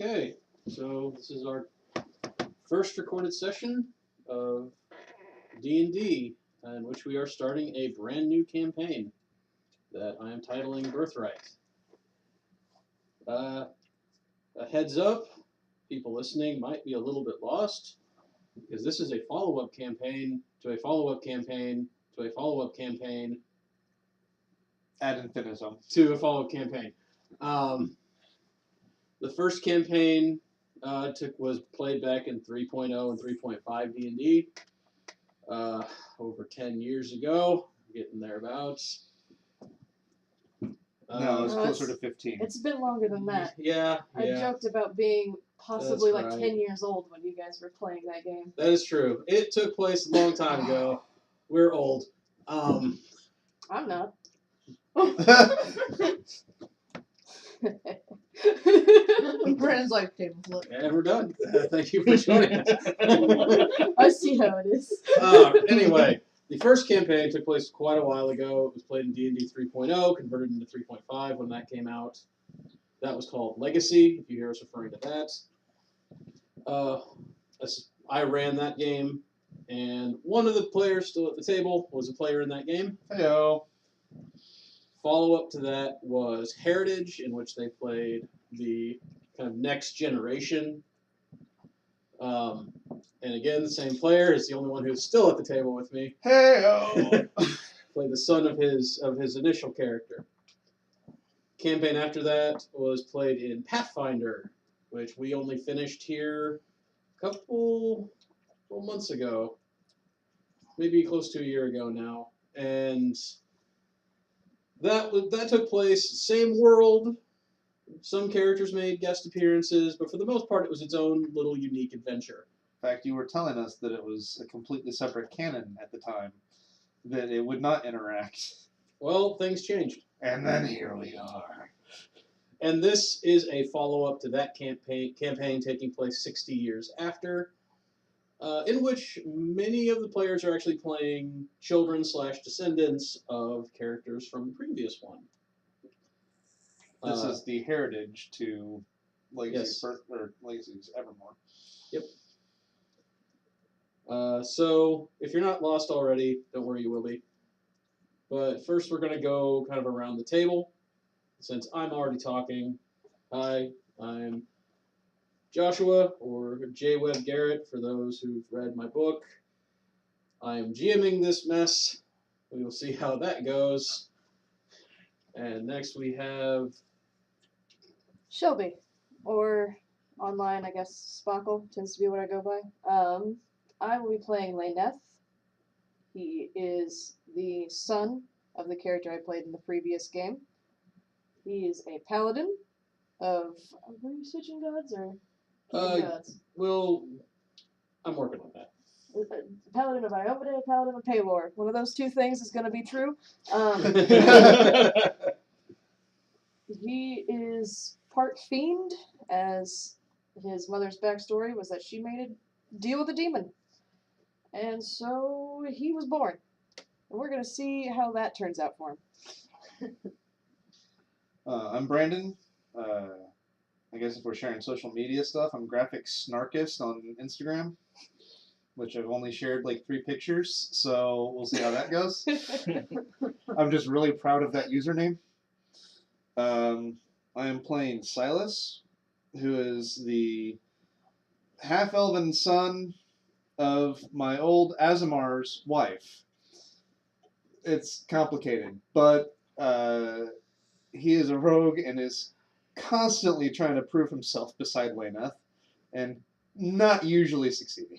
Okay, so this is our first recorded session of D&D, in which we are starting a brand new campaign that I am titling Birthright. A heads up, people listening might be a little bit lost, because this is a follow-up campaign to a follow-up campaign to a follow-up campaign ad infinitum to a follow-up campaign. The first campaign was played back in 3.0 and 3.5 D&D over 10 years ago, getting thereabouts. No, it's closer to 15. It's been longer than that. Yeah. I joked about being possibly That's like right. 10 years old when you guys were playing that game. That is true. It took place a long time ago. We're old. I'm not. Brandon's like table flip. And we're done. Thank you for joining us. I see how it is. Anyway, the first campaign took place quite a while ago. It was played in D&D 3.0, converted into 3.5 when that came out. That was called Legacy, if you hear us referring to that. I ran that game, and one of the players still at the table was a player in that game. Heyo. Follow-up to that was Heritage, in which they played the kind of next generation. And again, the same player is the only one who's still at the table with me. Heyo. Played the son of his initial character. Campaign after that was played in Pathfinder, which we only finished here a couple months ago, maybe close to a year ago now, and that took place same world. Some characters made guest appearances, but for the most part, it was its own little unique adventure. In fact, you were telling us that it was a completely separate canon at the time, that it would not interact. Well, things changed. And then here we are. And this is a follow-up to that campaign taking place 60 years after, in which many of the players are actually playing children/descendants of characters from the previous one. This is the heritage to Legacy's Yes. Legacy's Evermore. Yep. So, if you're not lost already, don't worry, you will be. But first we're going to go kind of around the table, since I'm already talking. Hi, I'm Joshua, or J. Webb Garrett, for those who've read my book. I am GMing this mess. We will see how that goes. And next we have... Shelby, or online, I guess, Spockle tends to be what I go by. I will be playing Lainath. He is the son of the character I played in the previous game. He is a paladin of... Were you switching gods, or keeping gods? Well, I'm working on that. Paladin of Iomade, Paladin of Paylor. One of those two things is going to be true. He is part Fiend, as his mother's backstory was that she made a deal with a demon. And so he was born. And we're going to see how that turns out for him. I'm Brandon. I guess if we're sharing social media stuff, I'm Graphic Snarkist on Instagram, which I've only shared like 3 pictures, so we'll see how that goes. I'm just really proud of that username. I am playing Silas, who is the half-elven son of my old Azimar's wife. It's complicated, but he is a rogue and is constantly trying to prove himself beside Lainath, and not usually succeeding.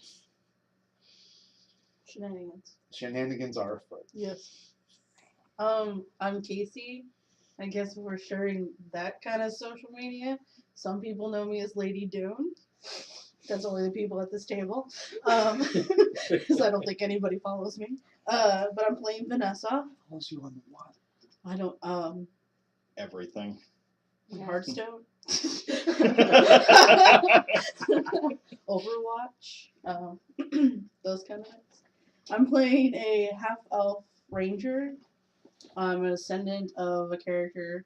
Shenanigans are afoot. Yes. I'm Kaci. I guess we're sharing that kind of social media. Some people know me as Lady Dune. That's only the people at this table. Because I don't think anybody follows me. But I'm playing Vanessa. Follows you on what? I don't, Everything. Hearthstone. Overwatch. Those kind of things. I'm playing a half-elf ranger. I'm an ascendant of a character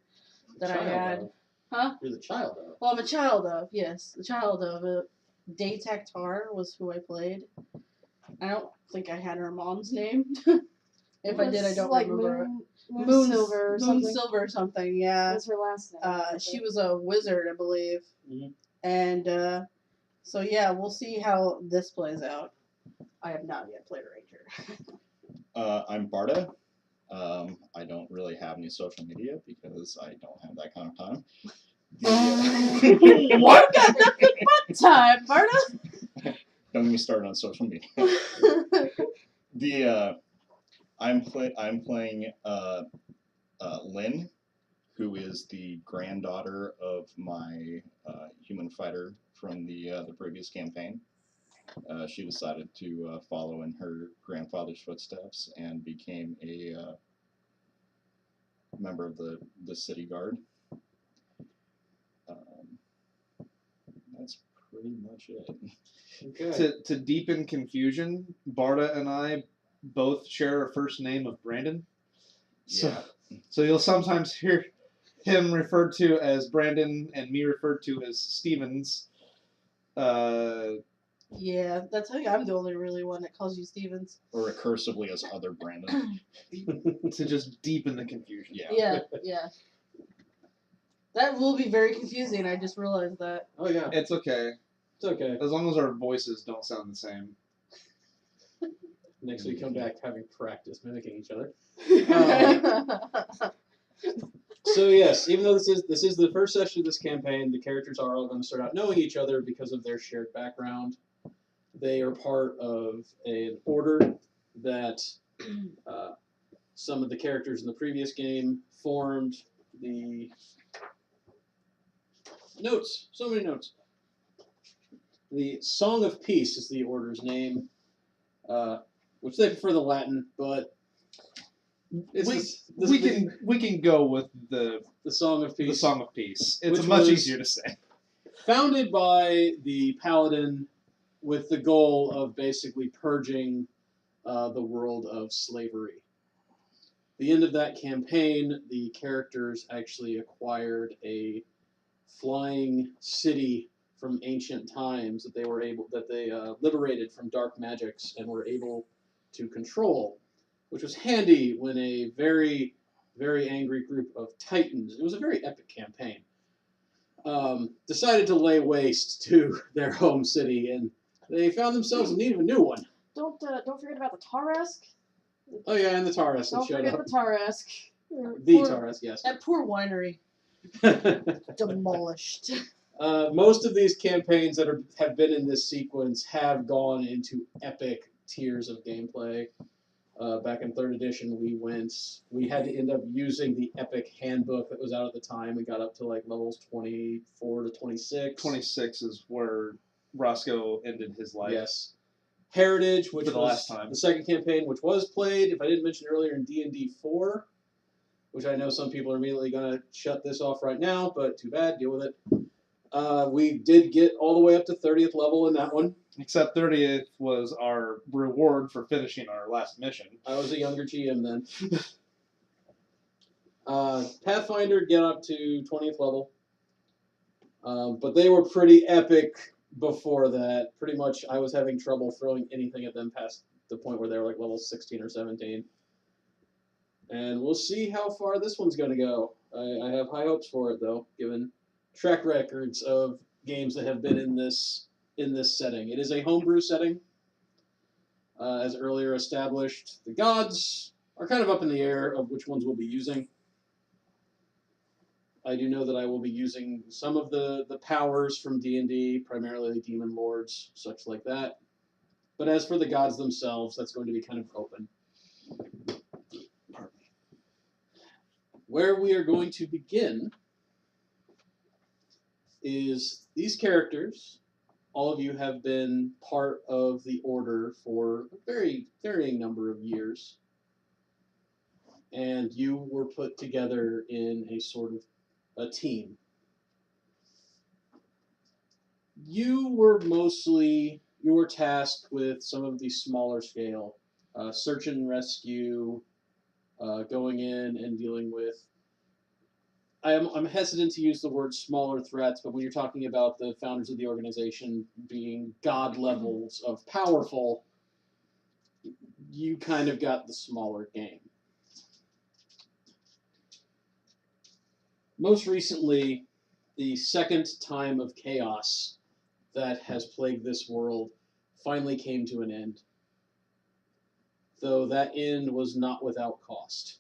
that I had Huh? You're the child of. Well, I'm a child of, yes. The child of. Daytak Tar was who I played. I don't think I had her mom's name. If I did, I don't remember. Moon Silver or something. Moon Silver or something, yeah. That's her last name. She was a wizard, I believe. Mhm. And so yeah, we'll see how this plays out. I have not yet played a ranger. I'm Barda. I don't really have any social media because I don't have that kind of time. What? Got nothing but time, Barda. Don't get me started on social media. I'm playing Lynn, who is the granddaughter of my human fighter from the previous campaign. She decided to follow in her grandfather's footsteps and became a member of the city guard. That's pretty much it. Okay. To deepen confusion, Barda and I both share a first name of Brandon. Yeah. So you'll sometimes hear him referred to as Brandon and me referred to as Stevens. Yeah, that's I think I'm the only really one that calls you Stevens. Or recursively as other Brandon. To just deepen the confusion. Yeah. Yeah. That will be very confusing. I just realized that. Oh yeah, It's okay. it's okay. As long as our voices don't sound the same. Next we come back having practice mimicking each other. Uh, So yes, even though this is the first session of this campaign, the characters are all going to start out knowing each other because of their shared background. They are part of an order that some of the characters in the previous game formed. The notes, so many notes. The Song of Peace is the order's name, which they prefer the Latin, but We can go with the Song of Peace. The Song of Peace. It's Which much was- easier to say. Founded by the Paladin with the goal of basically purging the world of slavery. The end of that campaign, the characters actually acquired a flying city from ancient times that they liberated from dark magics and were able to control, which was handy when a very, very angry group of titans, it was a very epic campaign, decided to lay waste to their home city, and they found themselves in need of a new one. Don't forget about the Tarask. Oh yeah, and the Taurus that Don't showed forget up. the Tarask. The Poor- Taurus, yes. That poor winery. Demolished. Most of these campaigns that have been in this sequence have gone into epic tiers of gameplay. Back in 3rd edition, we had to end up using the epic handbook that was out at the time. We got up to like levels 24 to 26. 26 is where Roscoe ended his life. Yes. Heritage, which For the was last time. the second campaign, which was played, if I didn't mention earlier, in D&D 4, which I know some people are immediately going to shut this off right now, but too bad, deal with it. We did get all the way up to 30th level in that one. Except 30th was our reward for finishing our last mission. I was a younger GM then. Pathfinder get up to 20th level. But they were pretty epic before that. Pretty much I was having trouble throwing anything at them past the point where they were like level 16 or 17. And we'll see how far this one's going to go. I have high hopes for it, though, given track records of games that have been in this setting. It is a homebrew setting. As earlier established, the gods are kind of up in the air of which ones we'll be using. I do know that I will be using some of the powers from D&D, primarily the demon lords, such like that. But as for the gods themselves, that's going to be kind of open. Where we are going to begin is these characters. All of you have been part of the Order for a very varying number of years. And you were put together in a sort of a team. You were tasked with some of the smaller scale, search and rescue, going in and dealing with I'm hesitant to use the word smaller threats, but when you're talking about the founders of the organization being god levels of powerful, you kind of got the smaller game. Most recently, the second time of chaos that has plagued this world finally came to an end, though that end was not without cost.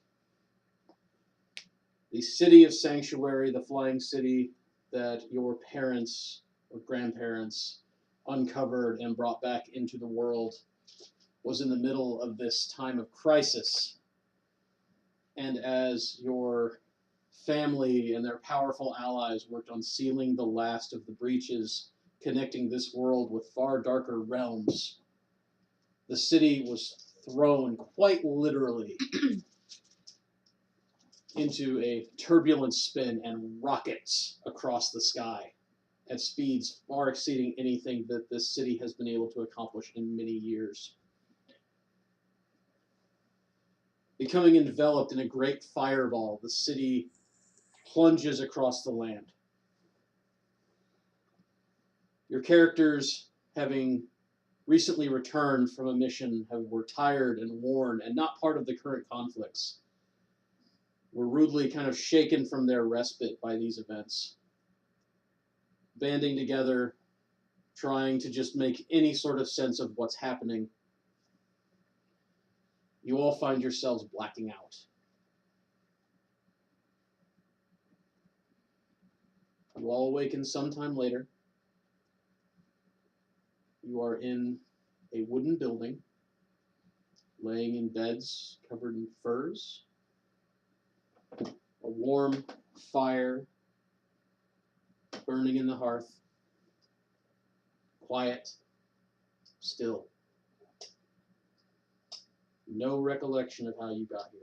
The city of Sanctuary, the flying city that your parents or grandparents uncovered and brought back into the world, was in the middle of this time of crisis. And as your family and their powerful allies worked on sealing the last of the breaches connecting this world with far darker realms, the city was thrown quite literally into a turbulent spin and rockets across the sky at speeds far exceeding anything that this city has been able to accomplish in many years. Becoming enveloped in a great fireball, the city plunges across the land. Your characters, having recently returned from a mission, were tired and worn and not part of the current conflicts, were rudely kind of shaken from their respite by these events. Banding together, trying to just make any sort of sense of what's happening. You all find yourselves blacking out. You all awaken sometime later. You are in a wooden building, laying in beds covered in furs. A warm fire burning in the hearth. Quiet, still. No recollection of how you got here.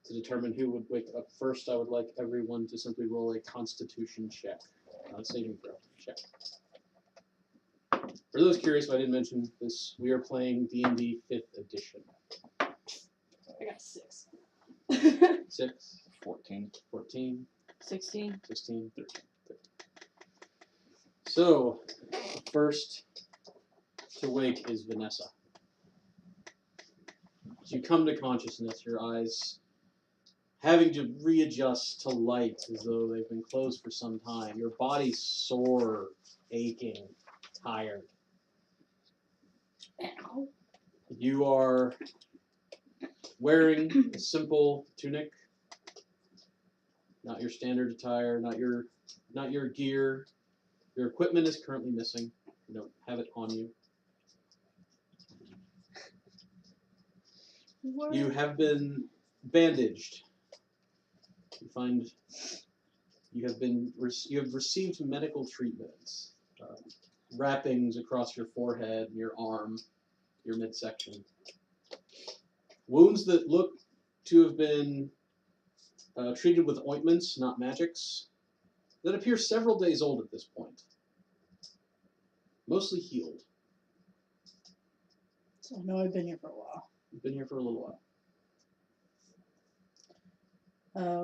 To determine who would wake up first, I would like everyone to simply roll a Constitution check. Not a saving throw. Check. For those curious, if I didn't mention this, we are playing D&D 5th edition. I got 6. 6, 14. 14, 16. 16, 13. So, the first to wake is Vanessa. As you come to consciousness, your eyes having to readjust to light as though they've been closed for some time. Your body's sore, aching, tired. Ow. You are wearing a simple tunic, not your standard attire, not your gear. Your equipment is currently missing. You don't have it on you. What? You have been bandaged. You find you have received medical treatments, wrappings across your forehead, your arm, your midsection. Wounds that look to have been treated with ointments, not magics, that appear several days old at this point. Mostly healed. So I know I've been here for a while. You've been here for a little while.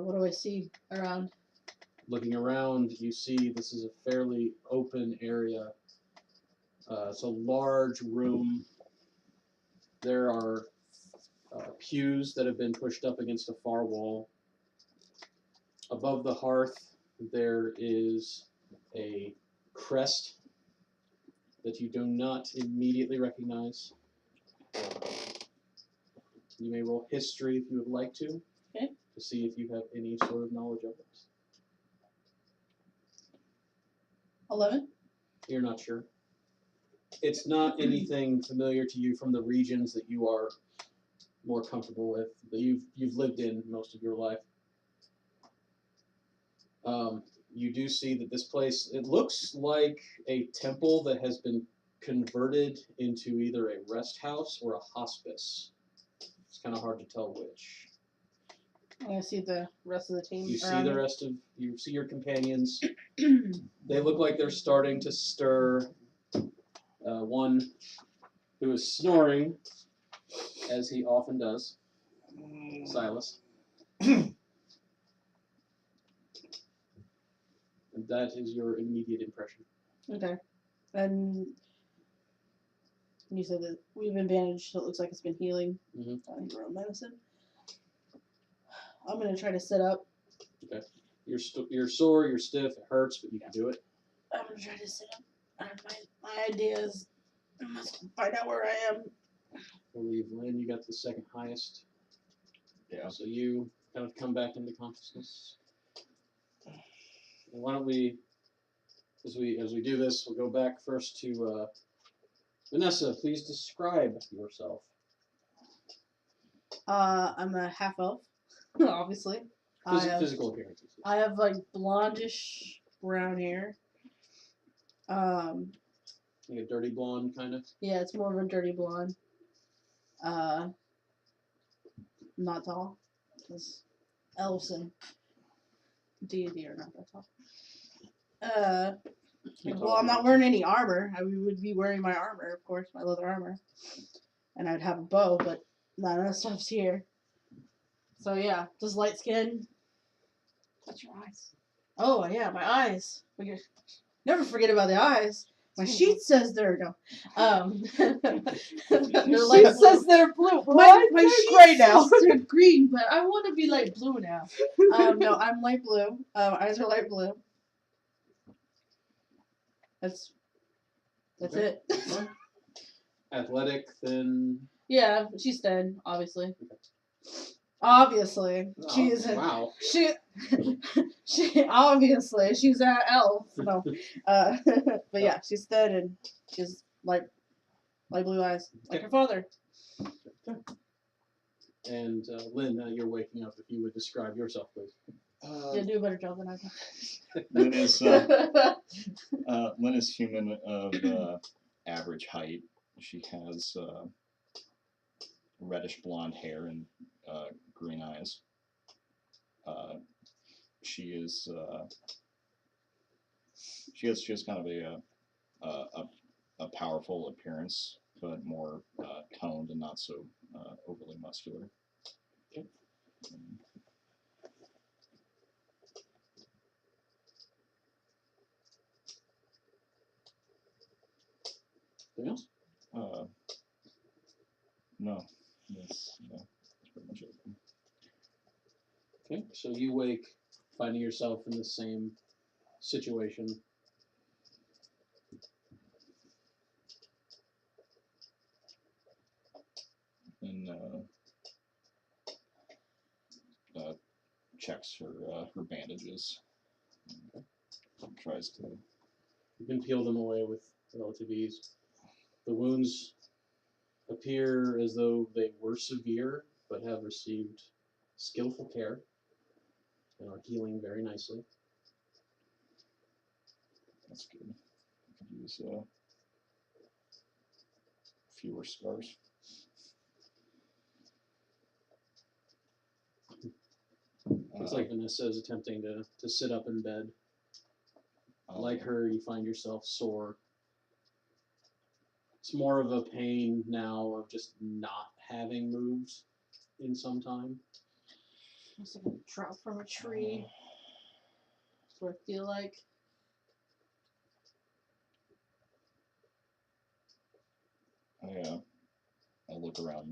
What do I see around? Looking around, you see this is a fairly open area. It's a large room. There are pews that have been pushed up against a far wall. Above the hearth, there is a crest that you do not immediately recognize. You may roll history if you would like to, Okay. to see if you have any sort of knowledge of this. 11. You're not sure. It's not anything familiar to you from the regions that you are more comfortable with, that you've lived in most of your life. You do see that this place, it looks like a temple that has been converted into either a rest house or a hospice. It's kind of hard to tell which. I see the rest of the team. You see around the me. rest of, you see your companions. They look like they're starting to stir. One who is snoring, as he often does, Silas. And that is your immediate impression. Okay. And you said that we've been bandaged, so it looks like it's been healing. Mhm. Your own medicine. I'm gonna try to sit up. You're sore, you're stiff, it hurts, but you can do it. I'm gonna try to sit up. My idea is I must find out where I am. I believe, Lynn, you got the second highest. Yeah. So you kind of come back into consciousness. And why don't we, as we do this, we'll go back first to Vanessa. Please describe yourself. I'm a half elf, obviously. Physical appearances. I have like blondish brown hair. Like a dirty blonde kind of. Yeah, it's more of a dirty blonde. Not tall, because elves and D&D are not that tall. Well, I'm not wearing any armor. I would be wearing my armor, of course, my leather armor. And I'd have a bow, but none of that stuff's here. So yeah, just light skin. Touch your eyes. Oh yeah, my eyes. Never forget about the eyes. My sheet says they're no. They're light She says they're blue. My They're sheet gray now. says they're green, but I want to be light blue now. No, I'm light blue. Eyes are light blue. That's Okay. it. Athletic, thin. Yeah, she's dead, obviously. Obviously, Oh, she's wow. she obviously she's an elf. No, but yeah, she's dead and she's light blue eyes, like her father. And Lynn, now you're waking up. If you would describe yourself, please. Yeah, do a better job than I can. Lynn is human of average height. She has reddish blonde hair and green eyes. She is she has kind of a powerful appearance, but more toned and not so overly muscular. Okay. Anything else? No, that's pretty much it. Okay, so you wake, finding yourself in the same situation. And checks her bandages. Tries to. You can peel them away with relative ease. The wounds appear as though they were severe, but have received skillful care and are healing very nicely. That's good. I could use fewer scars. Looks like Vanessa is attempting to sit up in bed. Like her, you find yourself sore. It's more of a pain now of just not having moved in some time. It's like a drop from a tree. That's what I feel like. I look around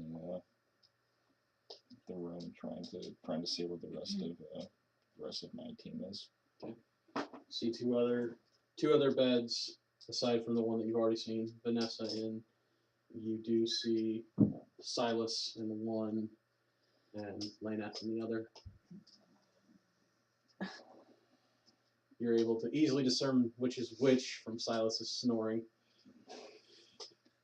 the room, trying to see where the rest of my team is. Okay. See two other beds aside from the one that you've already seen Vanessa in. You do see Silas in one and Lainath in the other. You're able to easily discern which is which from Silas's snoring.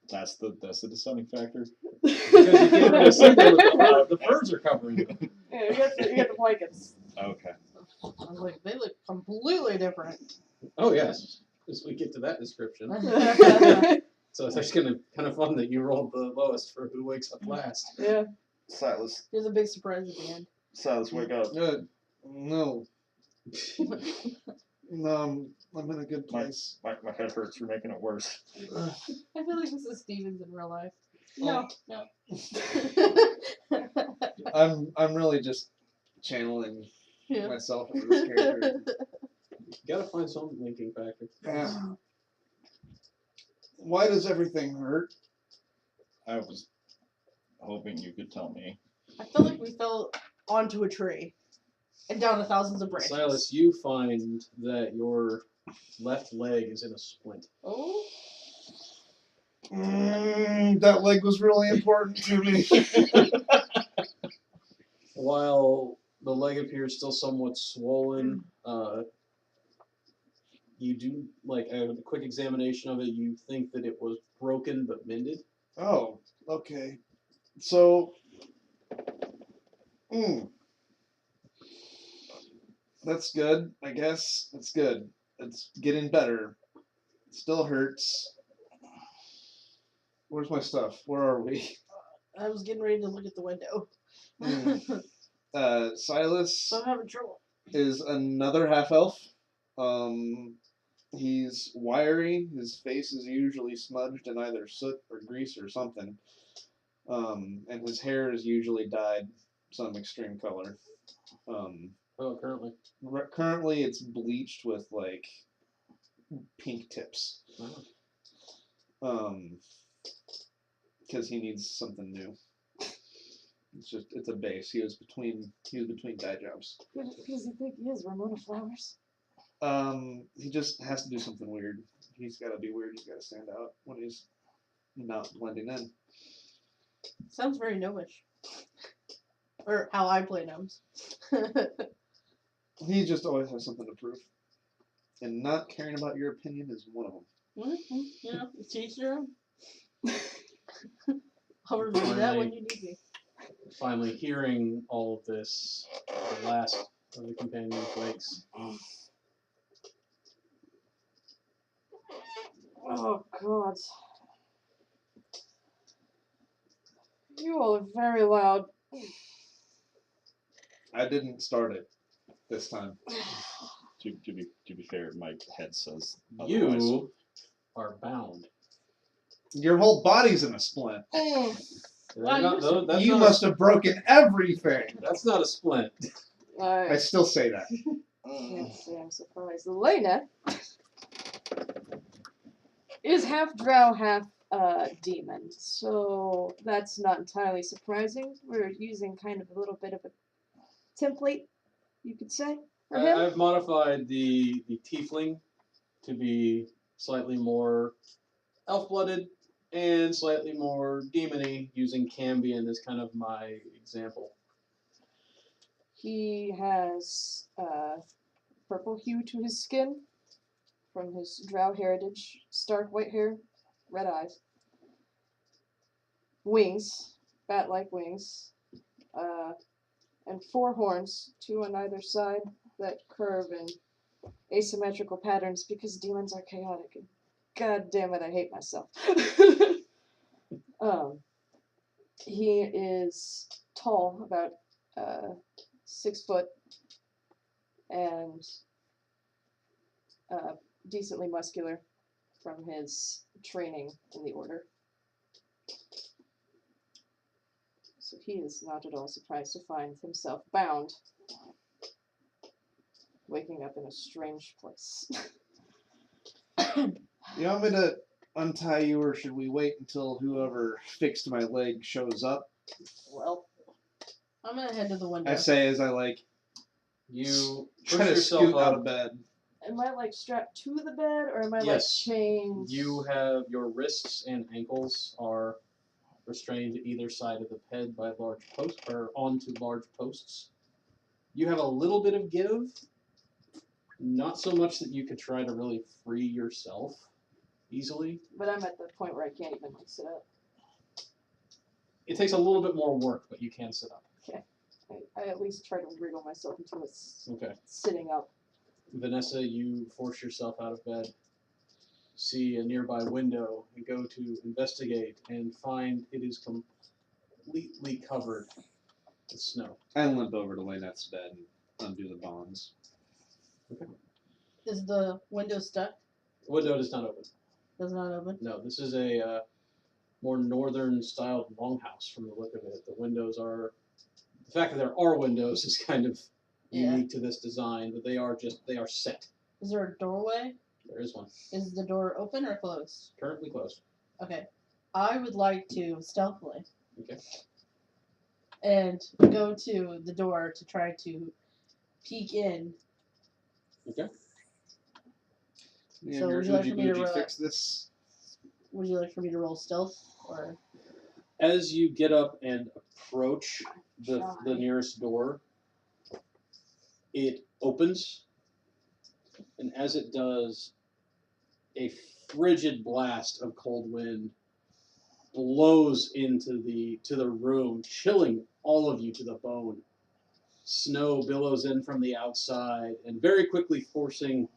That's the deciding factor. Because you get rid of something with the furs are covering you. Yeah, you got the blankets. Okay. I was like, they look completely different. Oh yes, as we get to that description. So it's actually kind of fun that you rolled the lowest for who wakes up last. Yeah. Silas. There's a big surprise at the end. Silas, wake up. No. No, I'm in a good place. My head hurts. You're making it worse. I feel like this is Stevens in real life. No. I'm really just channeling Yeah. myself into this character. You gotta find some linking factor. Yeah. Why does everything hurt? I was hoping you could tell me. I feel like we fell onto a tree and down to thousands of branches. Silas, you find that your left leg is in a splint. Oh. That leg was really important to me. While the leg appears still somewhat swollen, you do, like, a quick examination of it, you think that it was broken but mended. Oh, okay. So, that's good, I guess. It's good. It's getting better. It still hurts. Where's my stuff? Where are we? I was getting ready to look at the window. Silas So I'm having trouble. is another half elf. He's wiry. His face is usually smudged in either soot or grease or something. And his hair is usually dyed some extreme color. Currently. Currently, it's bleached with like pink tips. Oh. Because he needs something new. It's a base. He was between dye jobs. Who does he think he is? Ramona Flowers? He just has to do something weird. He's got to be weird. He's got to stand out when he's not blending in. Sounds very gnomish. Or how I play gnomes. He just always has something to prove. And not caring about your opinion is one of them. Yeah, teach your own. I'll remember that when you need me. Finally, hearing all of this, the last of the companions wakes. Oh, God. You all are very loud. I didn't start it this time. To be fair, my head says otherwise. You are bound. Your whole body's in a splint. You must have broken everything. That's not a splint. I still say that. Can't say I'm surprised. Lainath is half drow, half demon, so that's not entirely surprising. We're using kind of a little bit of a template, you could say, for him. I've modified the tiefling to be slightly more elf-blooded and slightly more demon-y, using Cambion as kind of my example. He has purple hue to his skin from his drow heritage, stark white hair, red eyes, wings, bat-like wings, and 4 horns, 2 on either side, that curve in asymmetrical patterns because demons are chaotic. And God damn it, I hate myself. He is tall, about 6 foot, and decently muscular from his training in the order. So he is not at all surprised to find himself bound, waking up in a strange place. You want me to untie you, or should we wait until whoever fixed my leg shows up? Well, I'm gonna head to the window. I say as I You try push to yourself scoot up. out of bed. Am I strapped to the bed, or am I Yes. chained? You have your wrists and ankles are restrained to either side of the bed by large posts, or onto large posts. You have a little bit of give, not so much that you could try to really free yourself easily. But I'm at the point where I can't even sit up. It takes a little bit more work, but you can sit up. I at least try to wriggle myself into a Okay. sitting up. Vanessa, you force yourself out of bed, see a nearby window, and go to investigate and find it is completely covered with snow. I limp over to Lainath's bed and undo the bonds. Okay. Is the window stuck? The window does not open. Does not open? No, this is a more northern styled longhouse from the look of it. The windows are The fact that there are windows is kind of Yeah. unique to this design, but they are set. Is there a doorway? There is one. Is the door open or closed? Currently closed. Okay. I would like to stealthily. Okay. And go to the door to try to peek in. Okay. Yeah, So your would you like Oogie for me to Boogie roll- fix this? Would you like for me to roll stealth or? As you get up and approach the nearest door, it opens, and as it does, a frigid blast of cold wind blows into the room, chilling all of you to the bone. Snow billows in from the outside, and very quickly forcing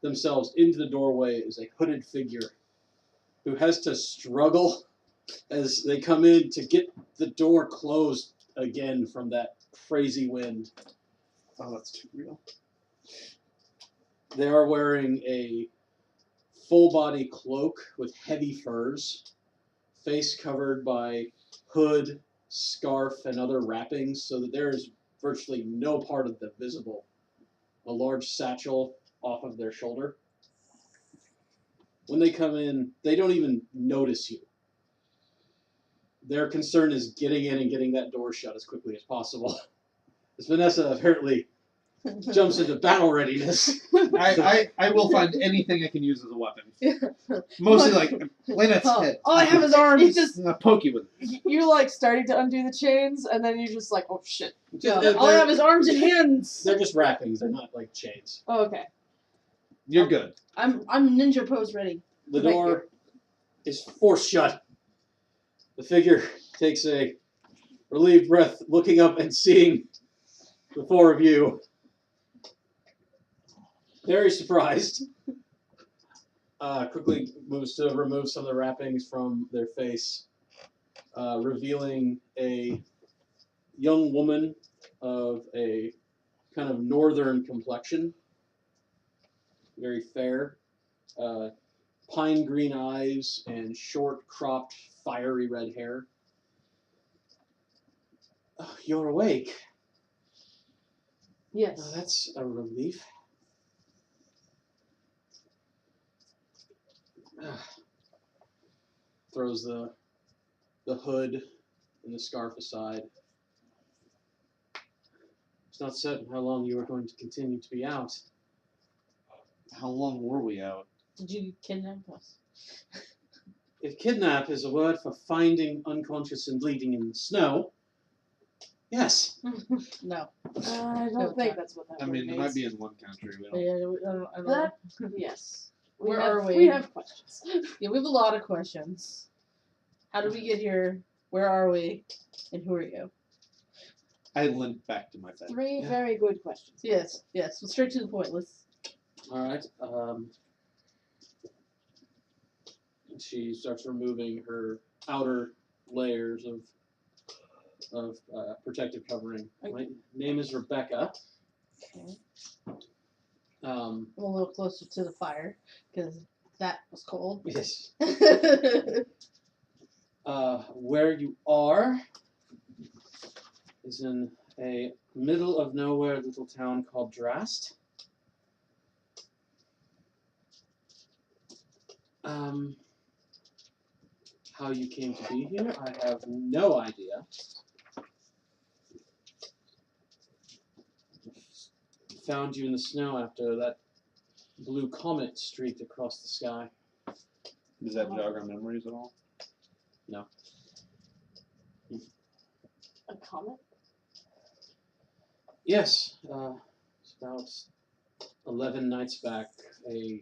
themselves into the doorway is a hooded figure who has to struggle as they come in to get the door closed again from that crazy wind. Oh, that's too real. They are wearing a full body cloak with heavy furs, face covered by hood, scarf, and other wrappings, so that there is virtually no part of them visible. A large satchel off of their shoulder. When they come in, they don't even notice you. Their concern is getting in and getting that door shut as quickly as possible. As Vanessa apparently jumps into battle readiness. I will find anything I can use as a weapon. Mostly like Lainath's head. All I have is arms. He just I'm gonna poke you with it. you like starting to undo the chains, and then you just like, oh shit. All I have is arms and hands. They're just wrappings. They're not like chains. Oh, okay. You're good. I'm ninja pose ready. The Thank door is forced shut. The figure takes a relieved breath, looking up and seeing the four of you. Very surprised. Quickly moves to remove some of the wrappings from their face, revealing a young woman of a kind of northern complexion. Very fair. Pine green eyes and short, cropped, fiery red hair. Oh, you're awake. Yes. Oh, that's a relief. Throws the hood and the scarf aside. It's not certain how long you are going to continue to be out. How long were we out? Did you kidnap us? If kidnap is a word for finding unconscious and bleeding in the snow, yes. No. I don't think that's what that I word mean, it means. might be in one country. We don't. Yeah, I don't know. That, yes. Where are we? We have questions. Yeah, we have a lot of questions. How did we get here? Where are we? And who are you? I limped back to my bed. Three Yeah. very good questions. Yes. Well, straight to the point. Let's. All right. She starts removing her outer layers of protective covering. My name is Rebecca. Okay. Um, I'm a little closer to the fire because that was cold. yes. Where you are is in a middle of nowhere little town called Drast. How you came to be here, I have no idea. Found you in the snow after that blue comet streaked across the sky. Does that jog our memories at all? A comet? Yes, it's about 11 nights back, a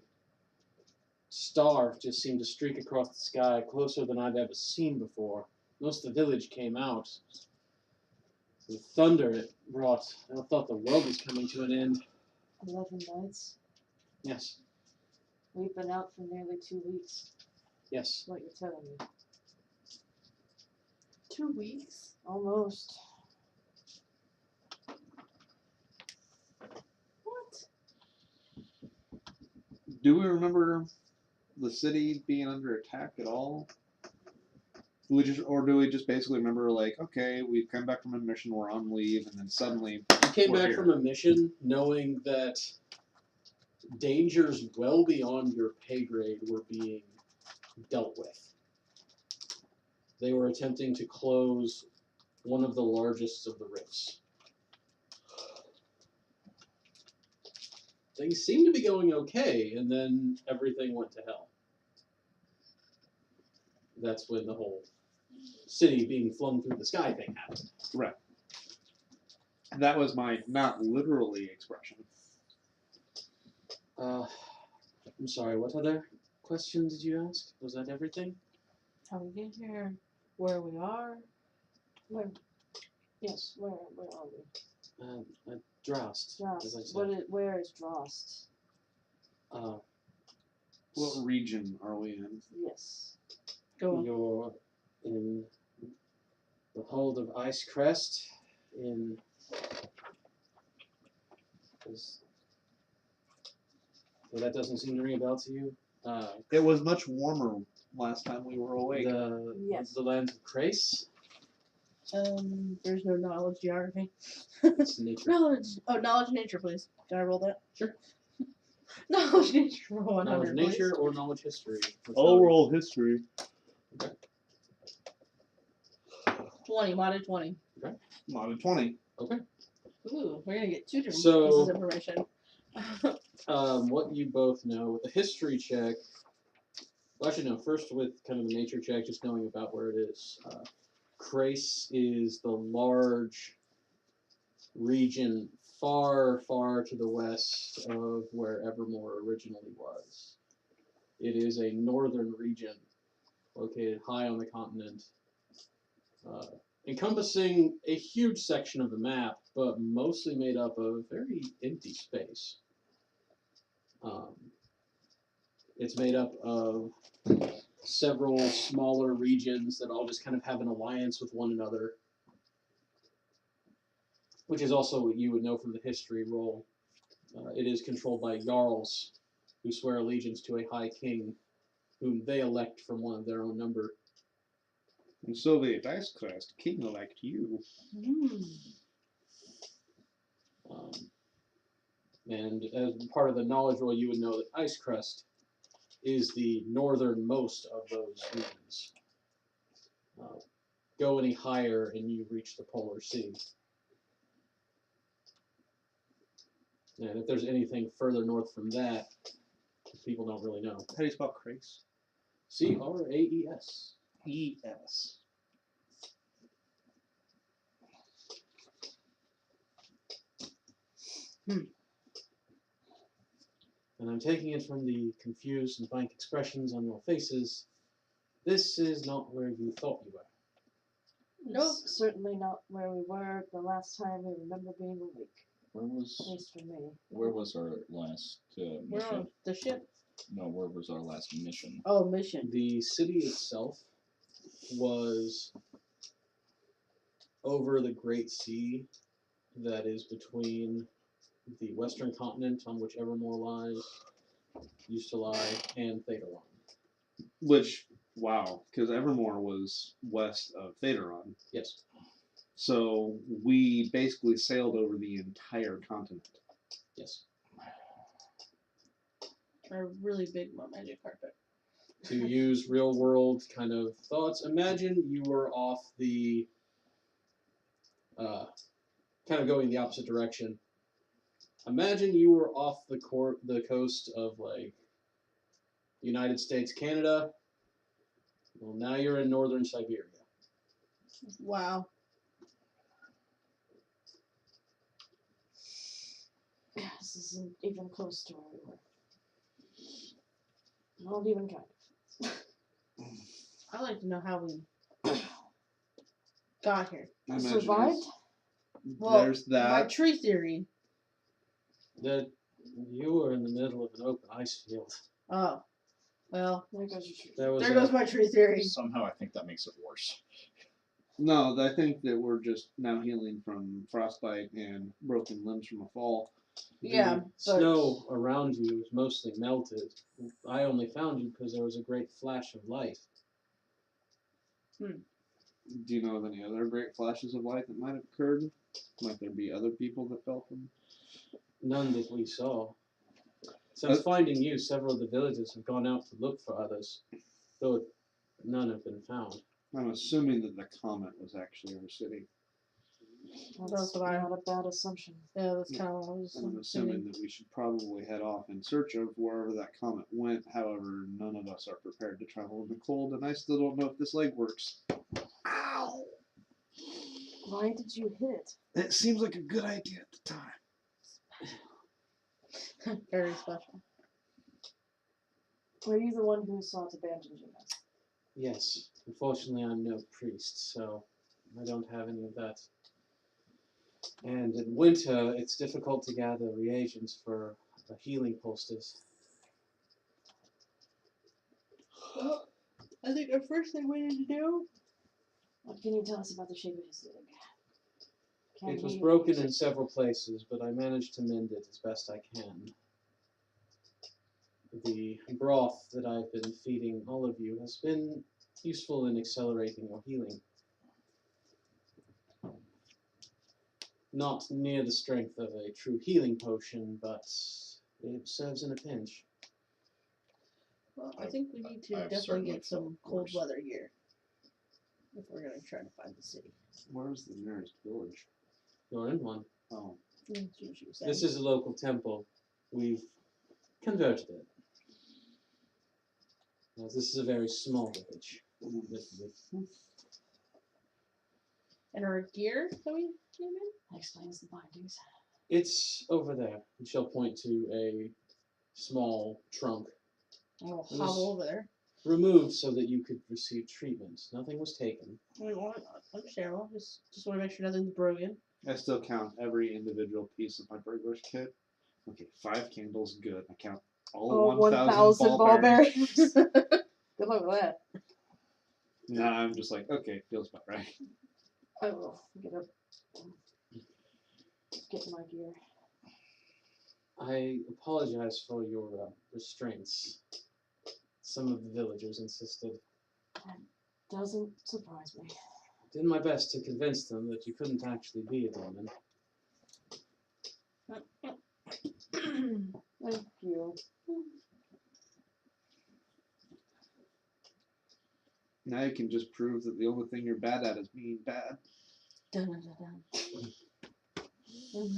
star just seemed to streak across the sky closer than I've ever seen before. Most of the village came out. The thunder it brought, I thought the world was coming to an end. 11 nights. Yes, We've been out for nearly 2 weeks. yes. What you're telling me. 2 weeks. Almost. What? Do we remember the city being under attack at all? Do we just basically remember like, okay, we've come back from a mission, we're on leave, and then suddenly You came We're back here. from a mission knowing that dangers well beyond your pay grade were being dealt with. They were attempting to close one of the largest of the rifts. Things seemed to be going okay, and then everything went to hell. That's when the whole city being flung through the sky thing happened. that was my not literally expression. I'm sorry, what other question did you ask? Was that everything? How we get here, where we are. Where? Yes. Where are we? Drost, as I Drost. said. Where is Drost? What region are we in? Yes. Go on. You're in the hold of Ice Crest in... So that doesn't seem to ring a bell to you? It was much warmer last time we were awake. Yes. The lands of Krace? There's no knowledge geography. It's nature. Knowledge. Oh, knowledge nature, please. Can I roll that? Sure. Knowledge nature for 100, Knowledge please. nature or knowledge history? I'll roll history. 20, modded 20. Not a 20. Ooh, we're gonna get two different So- pieces of information. What you both know with the history check. Well, actually, no. First, with kind of the nature check, just knowing about where it is. Krace is the large region far, far to the west of where Evermore originally was. It is a northern region located high on the continent, encompassing a huge section of the map, but mostly made up of very empty space. It's made up of several smaller regions that all just kind of have an alliance with one another, which is also what you would know from the history roll. It is controlled by Jarls, who swear allegiance to a high king, whom they elect from one of their own number. And Soviet Ice Crest, king elect you. And as part of the knowledge roll, you would know that Icecrest is the northernmost of those regions. Go any higher and you reach the Polar Sea. And if there's anything further north from that, people don't really know. How do you spell Krace? Craes. E-S. And I'm taking it from the confused and blank expressions on your faces. This is not where you thought you were. Nope. It's certainly not where we were the last time we remember being awake. Where At was least for me. our last We're mission? on the ship. No, where was our last mission? Oh, mission. The city itself was over the Great Sea that is between the western continent on which Evermore lies, used to lie, and Thedaron. Which, wow, because Evermore was west of Thedaron. Yes. So we basically sailed over the entire continent. Yes. A really big magic carpet. To use real world kind of thoughts, imagine you were off the, kind of going the opposite direction. Imagine you were off the coast of like United States, Canada. Well, now you're in northern Siberia. Wow. Yeah, this isn't even close to where we were. Not even kind. I'd like to know how we got here. Imagine Survived? Well, there's that. My tree theory. That you were in the middle of an open ice field. Oh. Well, There goes your tree. That was there goes my tree theory. Somehow I think that makes it worse. No, I think that we're just now healing from frostbite and broken limbs from a fall. Yeah, the but snow around you is mostly melted. I only found you because there was a great flash of light. Do you know of any other great flashes of light that might have occurred? Might there be other people that felt them? None that we saw. Since finding you, several of the villagers have gone out to look for others, though none have been found. I'm assuming that the comet was actually our city. That's what I- not a bad assumption. Yeah, that's kind of what I was I'm assuming that we should probably head off in search of wherever that comet went. However, none of us are prepared to travel in the cold, and I still don't know if this leg works. Ow! Why did you hit it? It seems like a good idea at the time. Very special. Were you the one who sought to bandage him? Yes. Unfortunately, I'm no priest, so I don't have any of that. And in winter, it's difficult to gather reagents for a healing poultice. Well, I think the first thing we need to do. What can you tell us about the shape of his leg? It was broken in several places, but I managed to mend it as best I can. The broth that I've been feeding all of you has been useful in accelerating your healing. Not near the strength of a true healing potion, but it serves in a pinch. Well, I think we need to I've definitely certainly get some felt cold worse. weather gear if we're gonna try to find the city. Where's the nearest village? You're in one. Oh, That's what she was saying. This is a local temple. We've converted it. Now, this is a very small village. And our gear that we came in? That explains the bindings. It's over there. And she'll point to a small trunk We'll It was- hobble over there. removed so that you could receive treatment. Nothing was taken. I mean, well, understandable. Just want to make sure nothing's broken. I still count every individual piece of my burglar's kit. Okay, 5 candles, good. I count all 1,000 ball bearings. Good luck with that. Nah, I'm just like, okay, feels about right. I will get up. Get my gear. I apologize for your restraints. Some of the villagers insisted. Doesn't surprise me. Did my best to convince them that you couldn't actually be a demon. Thank you. Now you can just prove that the only thing you're bad at is being bad. Dun, dun, dun,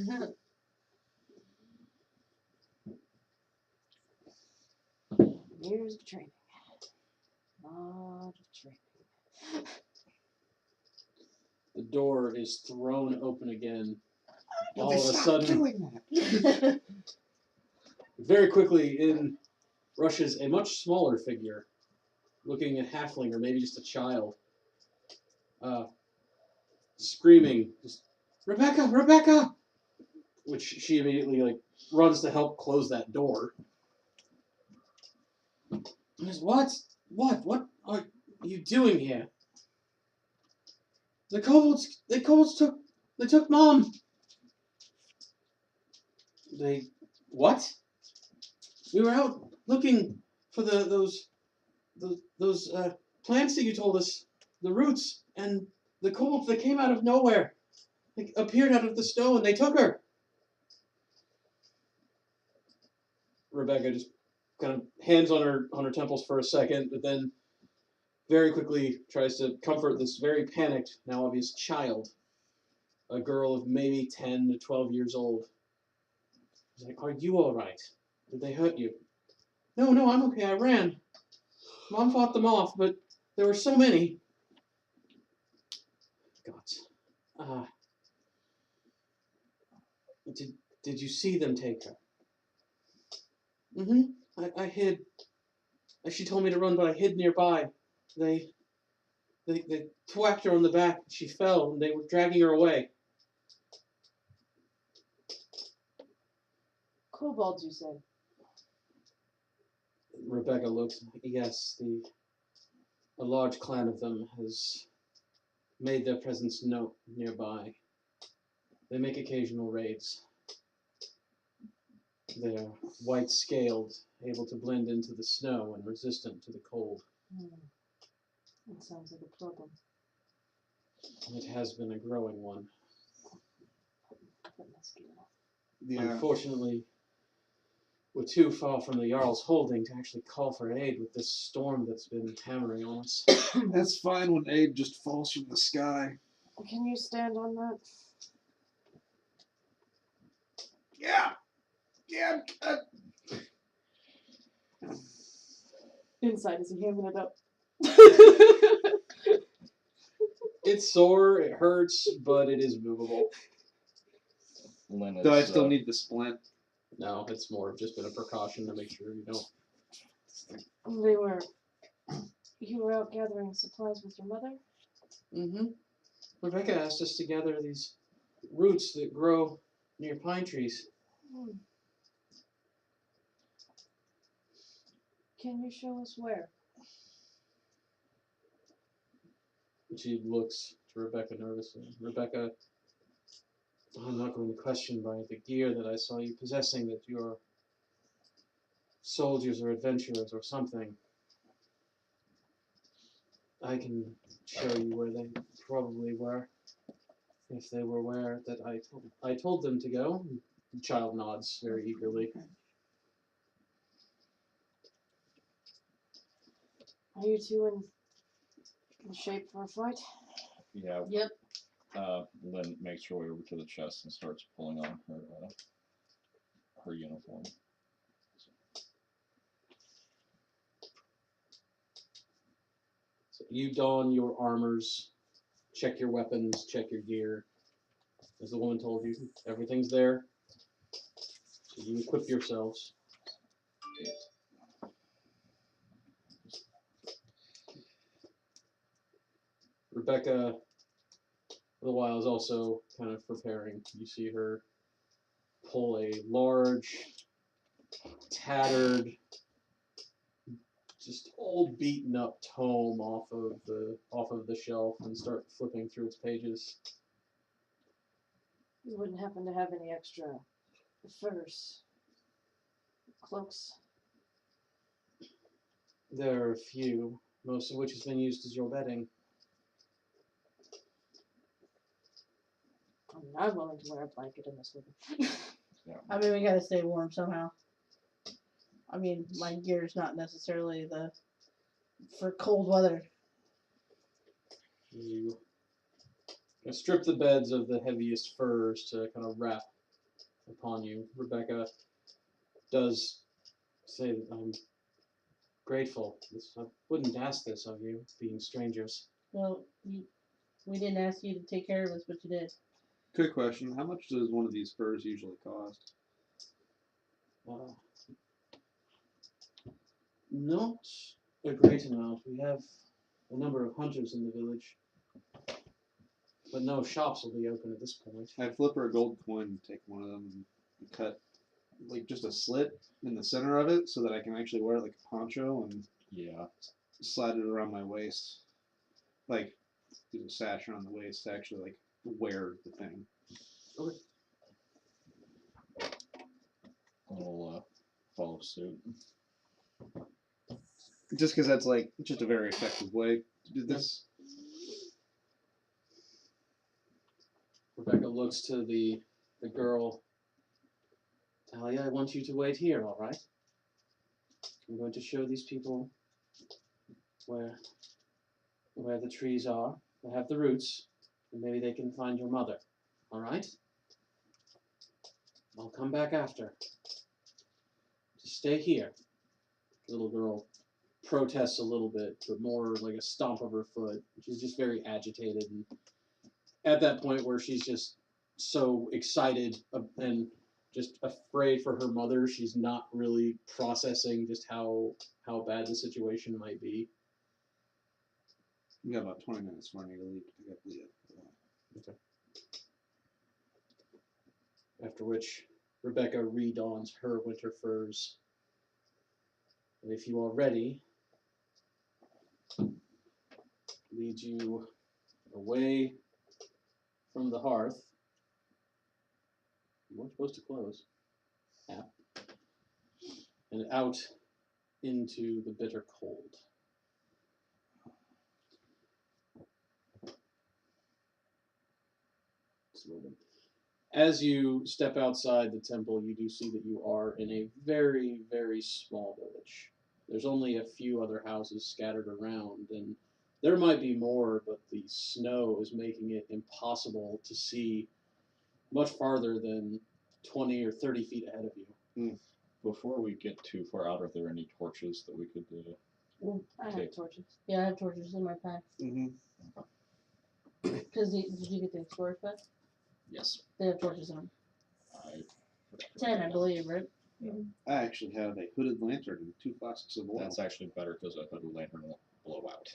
dun. Years of training. Lot of training. The door is thrown open again. Will All they of a stop sudden, doing that? very quickly in rushes a much smaller figure, looking a halfling or maybe just a child, screaming, just, "Rebecca, Rebecca!" Which she immediately runs to help close that door. Goes, what? What are you doing here? The kobolds took Mom. They what? We were out looking for those plants that you told us, the roots, and the kobolds that came out of nowhere. They appeared out of the snow and they took her. Rebecca just kind of hands on her temples for a second, but then very quickly tries to comfort this very panicked, now obvious child, a girl of maybe 10 to 12 years old. She's like, "Are you all right? Did they hurt you?" No, I'm okay. I ran. Mom fought them off, but there were so many. God. Did you see them take her? Mm-hmm. I hid. She told me to run, but I hid nearby. They thwacked her on the back. She fell, and they were dragging her away. Kobolds, you said. Rebecca looked. Yes, a large clan of them has made their presence known nearby. They make occasional raids. They're white-scaled, able to blend into the snow and resistant to the cold. That sounds like a problem. It has been a growing one. Yeah. Unfortunately, we're too far from the Jarl's holding to actually call for aid with this storm that's been hammering on us. That's fine when aid just falls from the sky. Can you stand on that? Yeah. Yeah. Inside, is he hamming it up? It's sore, it hurts, but it is movable. Lynn Do I is, still need the splint? No, it's more of just been a precaution to make sure you don't. You were out gathering supplies with your mother? Mm-hmm. Rebecca asked us to gather these roots that grow near pine trees. Can you show us where? She looks to Rebecca nervously. Rebecca, I'm not going to question by the gear that I saw you possessing that you're soldiers or adventurers or something. I can show you where they probably were, if they were where that I told them to go. The child nods very eagerly. Are you two in shape for a fight? yeah. Yep. Lynn makes her way over to the chest and starts pulling on her uniform. So you don your armors, check your weapons, check your gear. As the woman told you, everything's there. So you equip yourselves. Rebecca, for the while, is also kind of preparing. You see her pull a large, tattered, just old, beaten up tome off of the shelf and start flipping through its pages. You wouldn't happen to have any extra furs, cloaks? There are a few, most of which has been used as your bedding. I mean, I'm willing to wear a blanket in this weather. I mean, we gotta stay warm somehow. I mean, my gear is not necessarily for cold weather. You strip the beds of the heaviest furs to kind of wrap upon you. Rebecca does say that I'm grateful. I wouldn't ask this of you, being strangers. Well, we didn't ask you to take care of us, but you did. Quick question. How much does one of these furs usually cost? Not a great amount. We have a number of hunters in the village, but no shops will be open at this point. I flip her a gold coin and take one of them and cut like just a slit in the center of it so that I can actually wear it like a poncho and slide it around my waist. Like use a sash around the waist to actually like wear the thing. Okay. I'll follow suit. Just because that's like just a very effective way to do this. Rebecca looks to the girl. Talia, I want you to wait here, all right? I'm going to show these people where the trees are. They have the roots, and maybe they can find your mother. All right? I'll come back after. Just stay here. The little girl protests a little bit, but more like a stomp of her foot. She's just very agitated, and at that point where she's just so excited and just afraid for her mother, she's not really processing just how bad the situation might be. We got about 20 minutes before I need to leave to pick up Leah. Okay. After which, Rebecca redons her winter furs. And if you are ready, lead you away from the hearth. You weren't supposed to close. Yeah. And out into the bitter cold. As you step outside the temple, you do see that you are in a very, very small village. There's only a few other houses scattered around, and there might be more, but the snow is making it impossible to see much farther than 20 or 30 feet ahead of you. Before we get too far out, are there any torches that we could I Okay. have torches. Yeah, I have torches in my pack. Mm-hmm. Because did you get the explorer's pack? Yes. They have torches on. I 10, I believe, right? I actually have a hooded lantern and 2 flasks of oil. That's actually better because a hooded lantern won't blow out.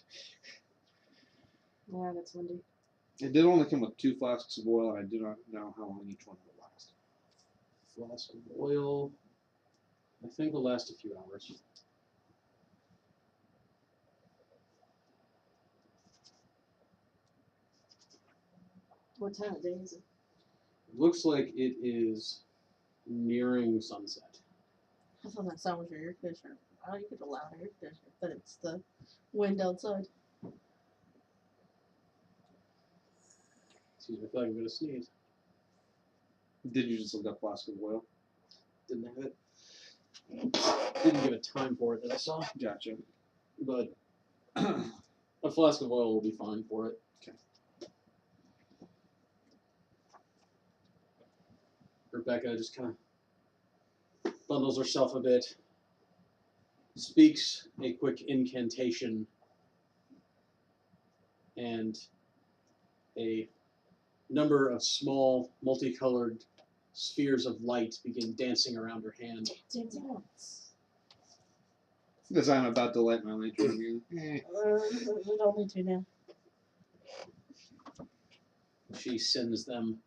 Yeah, that's windy. It did only come with 2 flasks of oil, and I do not know how long each one will last. Flask of oil, I think will last a few hours. What time of day is it? Looks like it is nearing sunset. I thought that sound was your air conditioner. Oh, you get a loud air conditioner, but it's the wind outside. Excuse me, I feel like I'm going to sneeze. Did you just look up flask of oil? Didn't have it. Didn't give it time for it that I saw, Gotcha. but a flask of oil will be fine for it. Okay. Rebecca just kind of bundles herself a bit, speaks a quick incantation, and a number of small, multicolored spheres of light begin dancing around her hand. As I'm about to light my lantern again. We don't need to now. She sends them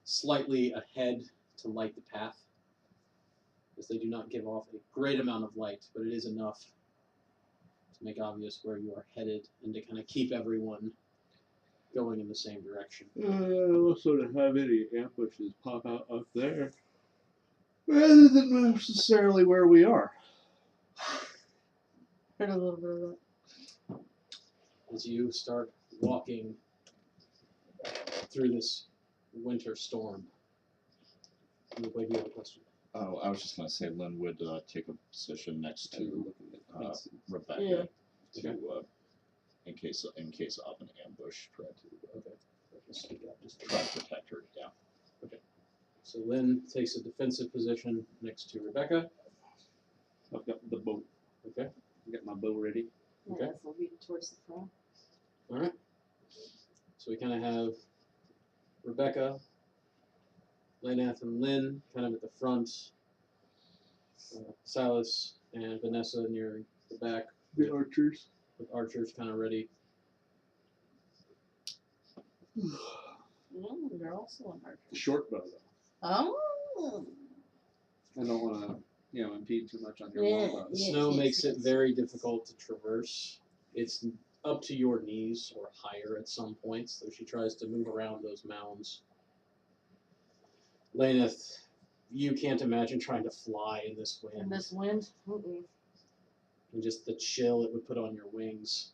slightly ahead to light the path, as they do not give off a great amount of light, but it is enough to make obvious where you are headed and to kind of keep everyone going in the same direction. Also to have any ambushes pop out up there, rather than necessarily where we are. Heard a little bit of that. As you start walking through this winter storm. Wait, do you have a question? Oh, I was just going to say Lynn would take a position next to Rebecca Yeah. to, in case of an ambush, try to protect her. Yeah. So Lynn takes a defensive position next to Rebecca. I've got the bow. Okay. I've got my bow ready. Okay. Yes, I'll be towards the front. All right. So we kind of have Rebecca, Lainath, and Lynn kind of at the front. Silas and Vanessa near the back. The archers. With archers kind of ready. They're also an archer. The short bow, though. Oh. I don't want to, impede too much on your Yeah. long bow. The Yes, snow yes, makes it yes. very difficult to traverse. It's up to your knees or higher at some points, so she tries to move around those mounds. Lainath, you can't imagine trying to fly in this wind. In this wind. Mm-mm. And just the chill it would put on your wings.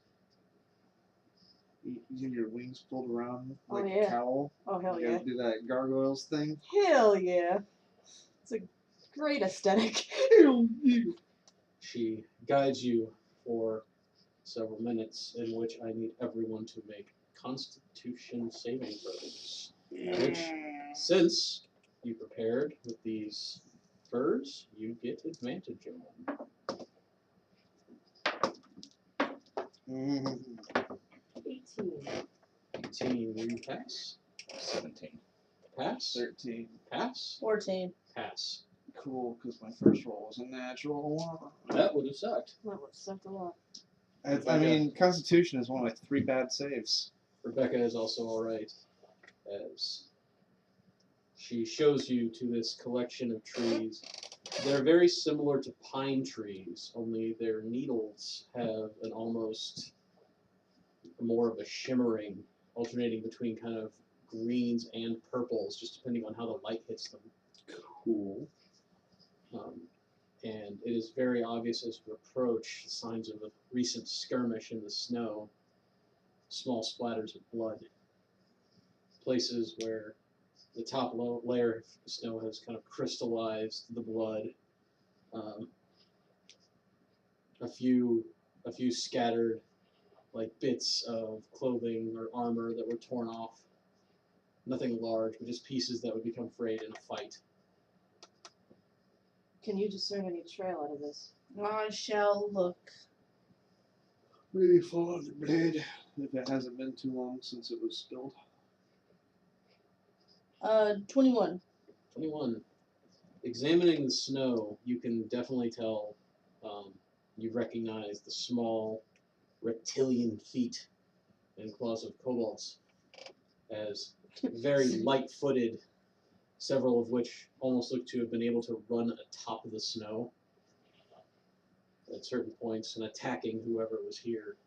Using your wings pulled around Oh, like yeah. a cowl. Oh, hell You yeah. guys do that gargoyles thing. Hell yeah. It's a great aesthetic. She guides you for several minutes, in which I need everyone to make Constitution saving throws. Which, since you prepared with these furs, you get advantage on them. 18. 18, you pass. 17. Pass. 13. Pass. 14. Pass. Cool, because my first roll was a natural one. That would have sucked. That would suck a lot. I mean, Constitution is one of my 3 bad saves. Rebecca is also alright, as she shows you to this collection of trees. They're very similar to pine trees, only their needles have an almost more of a shimmering, alternating between kind of greens and purples, just depending on how the light hits them. Cool. And it is very obvious as you approach signs of a recent skirmish in the snow, small splatters of blood, places where the top layer of snow has kind of crystallized the blood. A few scattered like bits of clothing or armor that were torn off. Nothing large, but just pieces that would become frayed in a fight. Can you discern any trail out of this? I shall look. Maybe follow the blade if it hasn't been too long since it was spilled. 21. 21. Examining the snow, you can definitely tell. You recognize the small reptilian feet and claws of kobolds as very light-footed, several of which almost look to have been able to run atop of the snow at certain points and attacking whoever was here.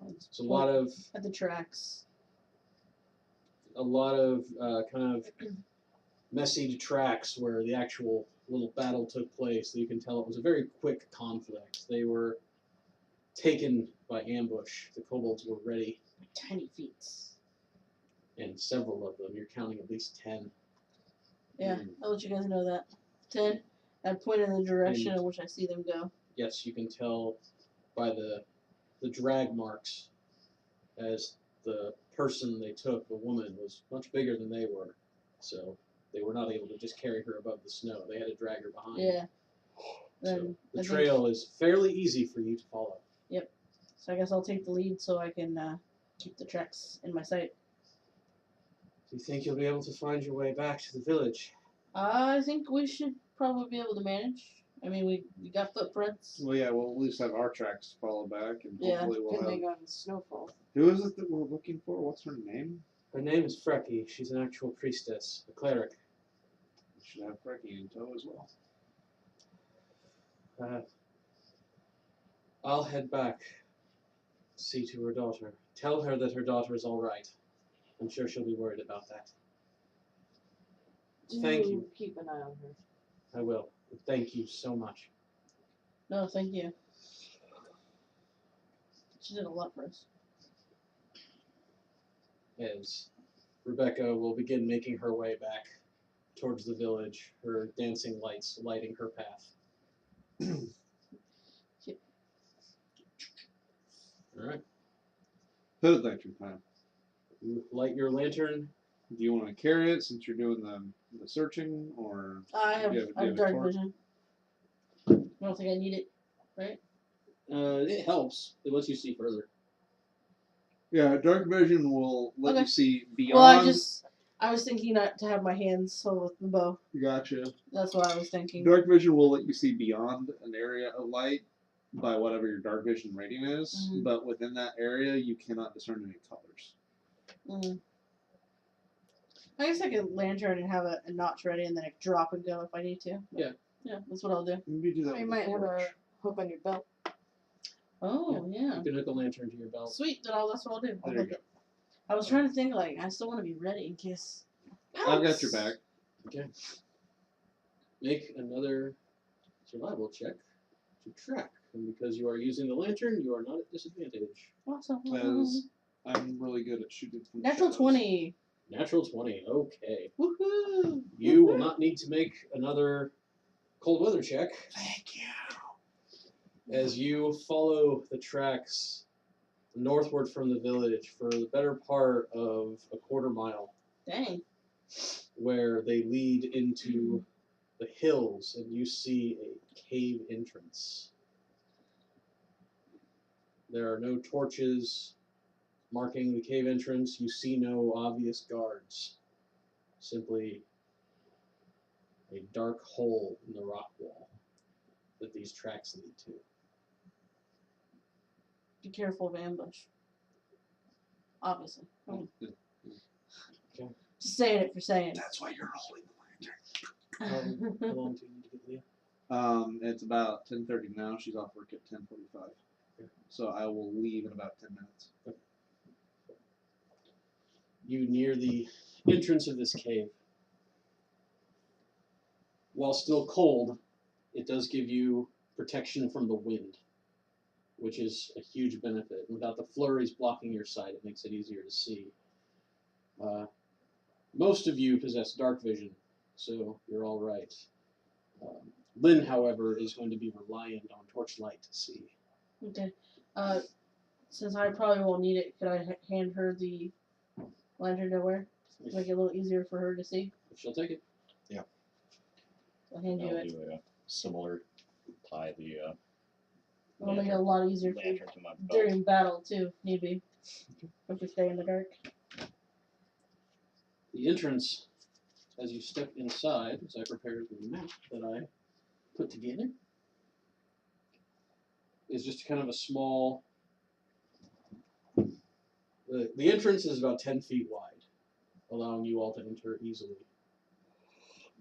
It's a lot of At the tracks. kind of messy tracks where the actual little battle took place. So you can tell it was a very quick conflict. They were taken by ambush. The kobolds were ready, Tiny feet. and several of them. You're counting at least 10. Yeah, I'll let you guys know that. 10. I point in the direction in which I see them go. Yes, you can tell by the drag marks as the person they took, the woman, was much bigger than they were. So they were not able to just carry her above the snow. They had to drag her behind. Yeah. So Then the I think- trail is fairly easy for you to follow. So I guess I'll take the lead so I can keep the tracks in my sight. Do you think you'll be able to find your way back to the village? I think we should probably be able to manage. I mean, we got footprints. Well, yeah, we'll at least have our tracks to follow back, and Yeah. hopefully we'll have. Depending on snowfall. Who is it that we're looking for? What's her name? Her name is Freki. She's an actual priestess, a cleric. We should have Frecky in tow as well. I'll head back, see to her daughter. Tell her that her daughter is all right. I'm sure she'll be worried about that. Thank you. Keep an eye on her. I will. Thank you so much. No, thank you. She did a lot for us. As Rebecca will begin making her way back towards the village, her dancing lights lighting her path. All right. Hood lantern time. You light your lantern. Do you want to carry it since you're doing the searching, or I have, Do you have I have a dark torch? vision. I don't think I need it, right? It helps. It lets you see further. yeah, dark vision will let you Okay. see beyond. Well, I was thinking not to have my hands held with the bow. Gotcha. That's what I was thinking. Dark vision will let you see beyond an area of light by whatever your dark vision rating is, Mhm. but within that area you cannot discern any colors. Mm. I guess I could lantern and have a notch ready and then I could drop and go if I need to. Yeah. Yeah, that's what I'll do. Maybe do that. You with might a have torch. a hook on your belt. Oh, yeah. You can hook a lantern to your belt. Sweet, then that's what I'll do. I'll There you hook it. I was trying to think, like, I still want to be ready in case. I've got your back. Okay. Make another survival check to track. And because you are using the lantern, you are not at disadvantage. Awesome. As I'm really good at shooting from the Natural shadows. 20. Natural 20. Okay. Woohoo! You will not need to make another cold weather check Thank you. as you follow the tracks northward from the village for the better part of a quarter mile, Dang. where they lead into the hills, and you see a cave entrance. There are no torches marking the cave entrance. You see no obvious guards. Simply a dark hole in the rock wall that these tracks lead to. Be careful of ambush. Obviously. Okay. Just saying it for saying it. That's why you're holding the How long do you need to get Leah? lantern. It's about 10:30 now. She's off work at 10:45. Okay. So I will leave in about 10 minutes. You near the entrance of this cave. While still cold, it does give you protection from the wind, which is a huge benefit. Without the flurries blocking your sight, it makes it easier to see. Most of you possess dark vision, so you're all right. Lynn, however, is going to be reliant on torchlight to see. Okay. Since I probably won't need it, could I hand her the lantern to wear? To make it a little easier for her to see. She'll take it. I'll hand you I'll it. do a similar tie the It'll make it a lot easier for you lantern to my belt. during battle too, if need be. If we stay in the dark. The entrance, as you step inside, as I prepare the map that I put together, is just kind of a small. The entrance is about 10 feet wide, allowing you all to enter easily.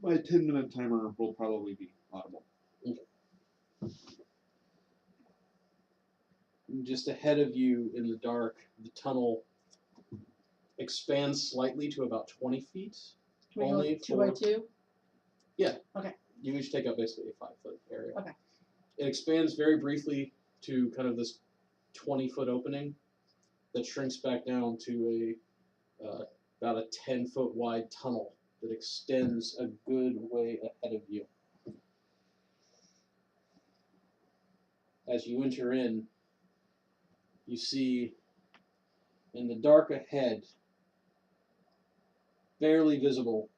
My 10-minute timer will probably be audible. Just ahead of you in the dark, the tunnel expands slightly to about 20 feet. Can we Only go 2 by for- 2? You each take up basically a 5-foot area. Okay. It expands very briefly to kind of this 20-foot opening that shrinks back down to about a 10-foot wide tunnel that extends a good way ahead of you. As you enter in, you see in the dark ahead, barely visible,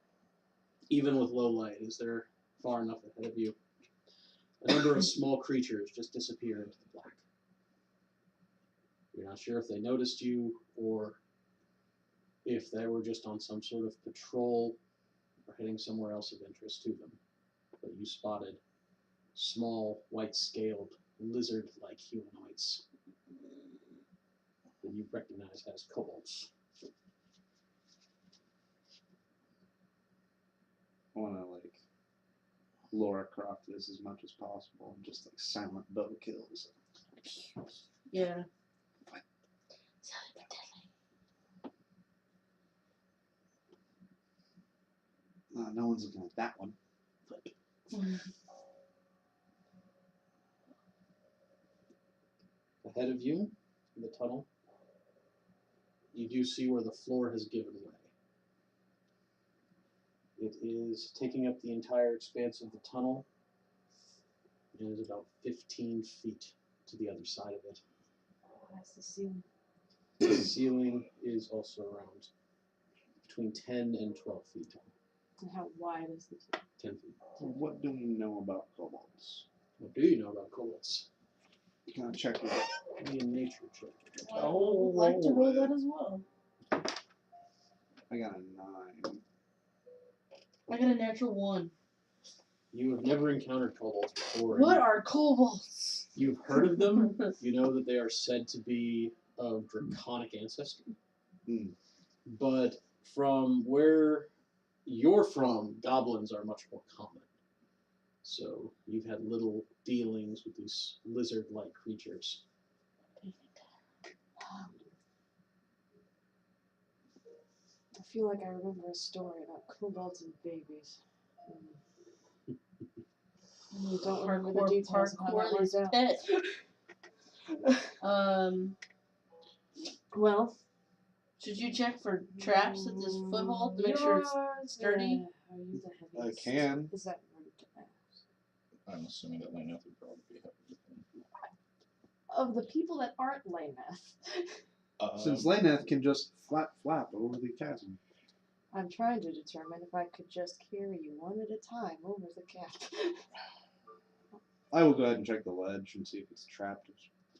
even with low light, as they're far enough ahead of you, a number of small creatures just disappear into the black. You're not sure if they noticed you or if they were just on some sort of patrol or heading somewhere else of interest to them. But you spotted small, white-scaled, lizard-like humanoids that you recognize as kobolds. I want to Laura Croft this as much as possible and just silent bow kills. Yeah. No one's looking at that one. Ahead of you, in the tunnel, you do see where the floor has given way. It is taking up the entire expanse of the tunnel. It is about 15 feet to the other side of it. That's the ceiling. The ceiling is also around between 10 and 12 feet tall. And how wide is the ceiling? 10 feet. What do we know about kobolds? What do you know about kobolds? Can I check it? Give me a nature check. I would like to roll that as well. I got a 9. I got a natural 1. You have never encountered kobolds before. What are kobolds? You've heard of them. You know that they are said to be of draconic ancestry. Hmm. But from where you're from, goblins are much more common. So you've had little dealings with these lizard-like creatures. I feel like I remember a story about kobolds and babies. I don't remember the details of how that worked out. Pet. Well, Should you check for traps at this foothold to make sure it's sturdy? Are you the I heaviest? can. Is that rude to ask? I'm assuming that Lainath would probably be happy with him. Of the people that aren't Lainath, Since Lainath can just flap over the chasm. I'm trying to determine if I could just carry you one at a time over the cap. I will go ahead and check the ledge and see if it's trapped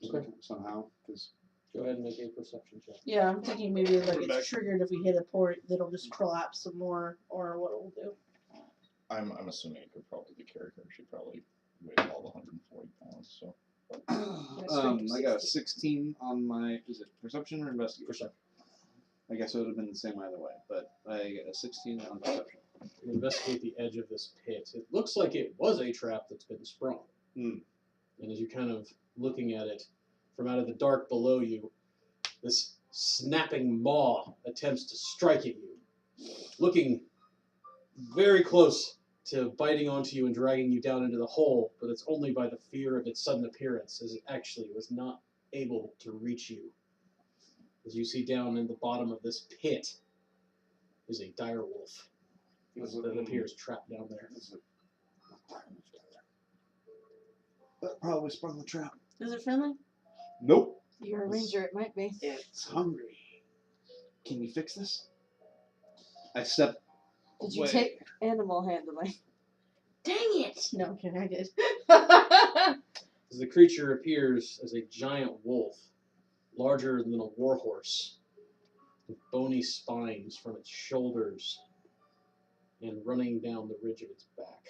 Okay. somehow. Because Go ahead and make a perception check. Yeah, I'm thinking maybe like it's triggered if we hit a port, that'll just collapse some more, or what it'll do. I'm assuming it could probably, the character should probably weigh all the 140 pounds, so. I got a 16 on my, is it perception or investigation? Perception. I guess it would have been the same either way, but I get a 16 on perception. You investigate the edge of this pit. It looks like it was a trap that's been sprung. Hmm. And as you're kind of looking at it from out of the dark below you, this snapping maw attempts to strike at you, looking very close to biting onto you and dragging you down into the hole, but it's only by the fear of its sudden appearance, as it actually was not able to reach you. As you see down in the bottom of this pit, is a dire wolf Is it- that appears trapped down there. That probably sprung the trap. Is it friendly? Nope. You're a ranger, it might be. It's hungry. Can you fix this? I step. Did you away. take animal handling? Dang it! No, okay, I did. As the creature appears as a giant wolf, larger than a warhorse, with bony spines from its shoulders and running down the ridge of its back.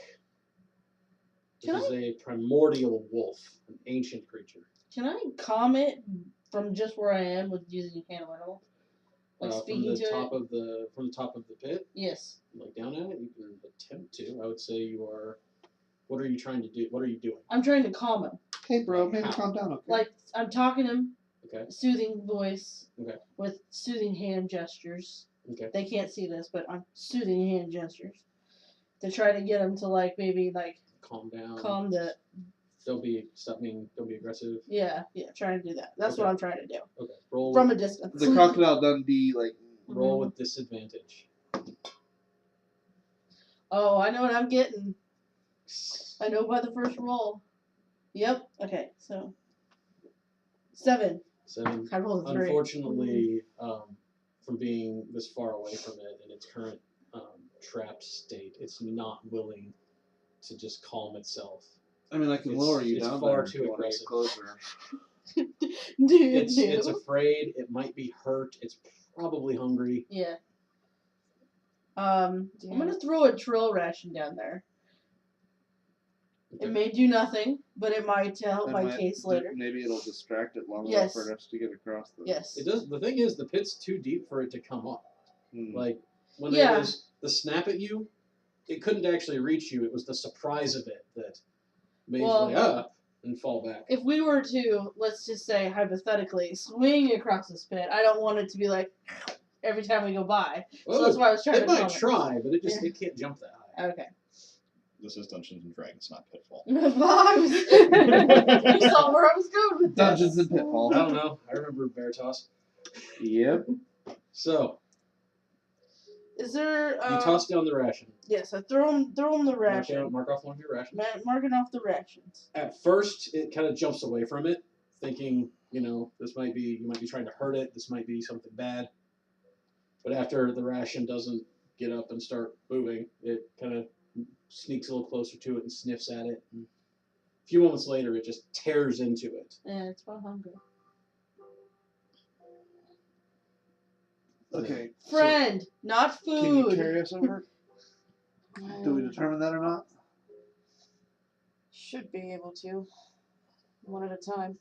This Can is a primordial wolf, an ancient creature. Can I calm it from just where I am with using hand animal? Like From speaking the to top it? of the pit, Yes. like down at it, you can attempt to. I would say you are. What are you trying to do? What are you doing? I'm trying to calm him. Hey, bro, maybe How? calm down, okay? Like I'm talking to him, Okay. soothing voice, Okay. with soothing hand gestures. Okay. They can't see this, but I'm soothing hand gestures to try to get him to like maybe like Calm down. calm the Don't be aggressive. yeah trying to do that. That's what Okay. I'm trying to do Okay. Roll. from a distance. The crocodile Dundee, like. Roll with disadvantage. Oh, I know what I'm getting. I know by the first roll. Yep. Okay. So 7. 7. I rolled a 3. Unfortunately, from being this far away from it in its current trapped state, it's not willing to just calm itself. I mean, I can It's- lower you it's down far there if too you want to get aggressive. closer. It's afraid. It might be hurt. It's probably hungry. Yeah. I'm gonna throw a trill ration down there. Okay. It may do nothing, but it might help It my might- case later. Maybe it'll distract it long Yes. enough for us to get across the. Yes. It does. The thing is, the pit's too deep for it to come up. Like when Yeah. there was the snap at you, it couldn't actually reach you. It was the surprise of it that made Well, you like and fall back. If we were to, let's just say hypothetically, swing across this pit, I don't want it to be like every time we go by. So that's why I was trying it to might calm try, but it just Yeah. it can't jump that high. Okay. This is Dungeons and Dragons, not Pitfall. You saw where I was going with Dungeons this. and Pitfall. I don't know. I remember Veritas. Yep. So Is there? you toss down the ration. Yes, I throw him the ration. Mark off one of your rations. Marking off the rations. At first, it kind of jumps away from it, thinking, this might be you might be trying to hurt it. This might be something bad. But after the ration doesn't get up and start moving, it kind of sneaks a little closer to it and sniffs at it. And a few moments later, it just tears into it. Yeah, it's well hungry. Okay. Friend, not So, can you food. carry us over? Do we determine that or not? Should be able to. One at a time.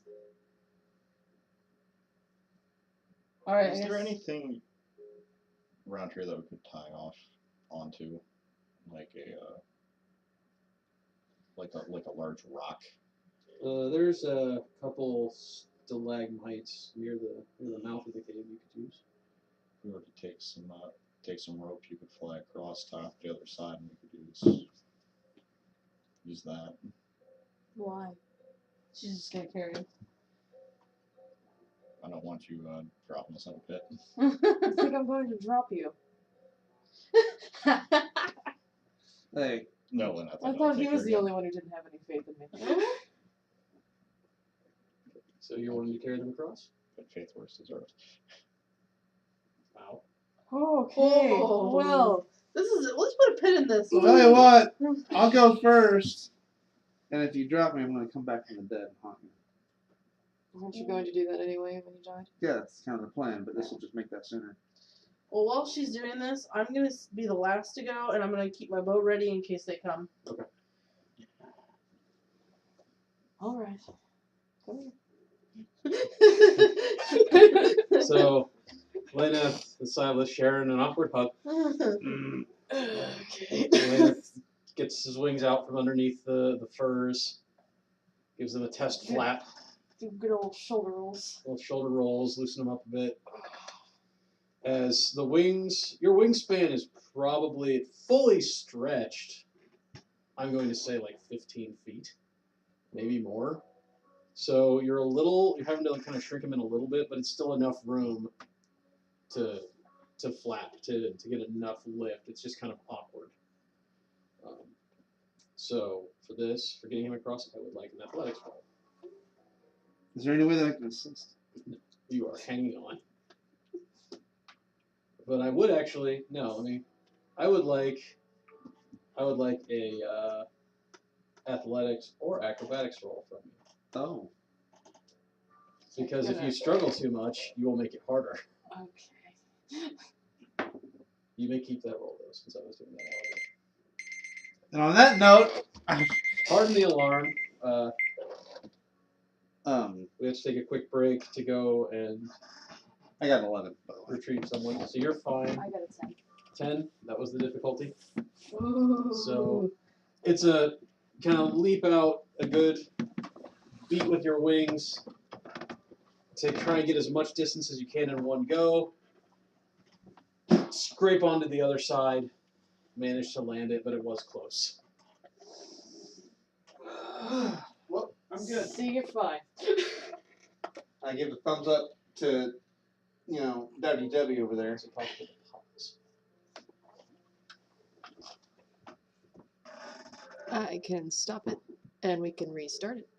All right. Is I there guess- anything around here that we could tie off onto, like a large rock? There's a couple stalagmites near the mouth of the cave you could use. If we were to take some rope, you could fly across, tie off the other side, and we could use that. Why? She's just gonna carry him. I don't want you dropping us in a pit. I think I'm going to drop you. Hey. No, Lynn, I thought he was the only one who didn't have any faith in me. So you're wanting to carry them across? But faith works deserved. Wow. Okay. Oh. Well, Let's put a pin in this one. Tell you what, I'll go first. And if you drop me, I'm going to come back from the dead and haunt you. weren't you going to do that anyway when you died? Yeah, that's kind of the plan, but this will just make that sooner. Well, while she's doing this, I'm gonna be the last to go, and I'm gonna keep my bow ready in case they come. All right. Come So, Lainath and Silas share an awkward hug. here. Okay. Lainath gets his wings out from underneath the furs, gives them a test flap, Do good old shoulder rolls. little shoulder rolls, loosen them up a bit. As the wings, your wingspan is probably fully stretched. I'm going to say like 15 feet, maybe more. So you're having to kind of shrink them in a little bit, but it's still enough room to to flap to get enough lift. It's just kind of awkward. So for this, for getting him across, I would like an athletics roll. Is there any way that I can assist? You are hanging on. But I would actually no. I mean, I would like a athletics or acrobatics roll from you. Oh. Because if you struggle too much, you will make it harder. Okay. You may keep that roll though, since I was doing that earlier. And on that note, Pardon the alarm. um, We have to take a quick break to go and I got an 11, by the way. retrieve someone. So you're fine. I got a 10. 10. That was the difficulty. Ooh. So it's a kind of leap out, a good beat with your wings to try and get as much distance as you can in one go. Scrape onto the other side. Managed to land it, but it was close. Well, I'm good. See, you're fine. I give a thumbs up to, WW over there. So talk to the pause. I can stop it, and we can restart it.